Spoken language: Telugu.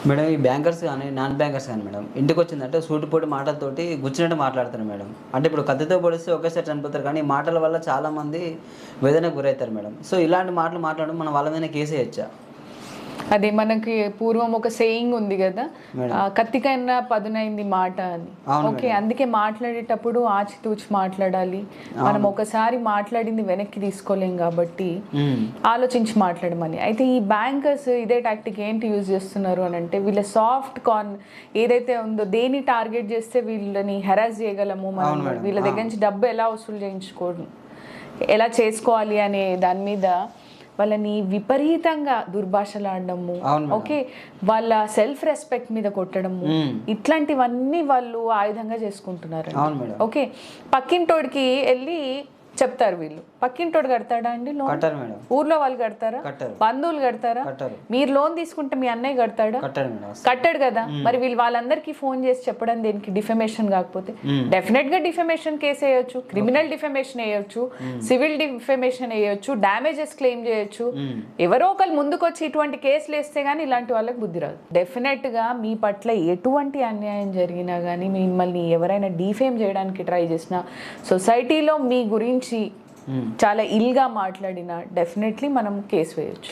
మేడం ఈ బ్యాంకర్స్ కానీ నాన్ బ్యాంకర్స్ కానీ మేడం ఇంటికి వచ్చిందంటే సూటిపోటి మాటలతోటి గుచ్చినట్టు మాట్లాడతారు మేడం. అంటే ఇప్పుడు కత్తితో పొడిస్తే ఒకేసారి చనిపోతారు, కానీ ఈ మాటల వల్ల చాలామంది వేదనకు గురవుతారు మేడం. సో ఇలాంటి మాటలు మాట్లాడడం మనం వాళ్ళ మీద కేసు వేయచ్చా? అదే మనకి పూర్వం ఒక సేయింగ్ ఉంది కదా, మేడం. కత్తికైనా పదునైంది మాట అని. అవును ఓకే, మేడం. అందుకే మాట్లాడేటప్పుడు ఆచితూచి మాట్లాడాలి. మనం ఒకసారి మాట్లాడింది వెనక్కి తీసుకోలేం కాబట్టి ఆలోచించి మాట్లాడమని. అయితే ఈ బ్యాంకర్స్ ఇదే టాక్టిక్ ఏంటి యూజ్ చేస్తున్నారు అని అంటే, వీళ్ళ సాఫ్ట్ ఏదైతే ఉందో దేన్ని టార్గెట్ చేస్తే వీళ్ళని హెరాస్ చేయగలము, మనం వీళ్ళ దగ్గర నుంచి డబ్బు ఎలా వసూలు చేయించుకోవడం, ఎలా చేసుకోవాలి అనే దాని మీద వాళ్ళని విపరీతంగా దుర్భాషలాడము, ఓకే, వాళ్ళ సెల్ఫ్ రెస్పెక్ట్ మీద కొట్టడము, ఇట్లాంటివన్నీ వాళ్ళు ఆయుధంగా చేసుకుంటున్నారు. ఓకే, పక్కింటోడికి వెళ్ళి చెప్తారు వీళ్ళు, పక్కింటోడు కడతాడా అండి లోన్? కట్టారు మేడం. ఊర్లో వాళ్ళు కడతారా? బంధువులు కడతారా? మీరు లోన్ తీసుకుంటే మీ అన్నయ్య కడతాడా? కట్టాడు కదా. మరి వీళ్ళు వాళ్ళందరికీ ఫోన్ చేసి చెప్పడం దేనికి? డిఫమేషన్ కాకపోతే డెఫినెట్ గా డిఫమేషన్ కేసు వేయొచ్చు, క్రిమినల్ డిఫమేషన్ వేయొచ్చు, సివిల్ డిఫమేషన్ వేయొచ్చు, డ్యామేజెస్ క్లెయిమ్ చేయొచ్చు. ఎవరో ఒకరు ముందుకు వచ్చి ఇటువంటి కేసులు వేస్తే గానీ ఇలాంటి వాళ్ళకి బుద్ధి రాదు. డెఫినెట్ గా మీ పట్ల ఎటువంటి అన్యాయం జరిగినా కానీ, మిమ్మల్ని ఎవరైనా డిఫేమ్ చేయడానికి ట్రై చేసినా, సొసైటీలో మీ గురించి చాలా ఇల్గా మాట్లాడినా డెఫినెట్లీ మనం కేసు వేయొచ్చు.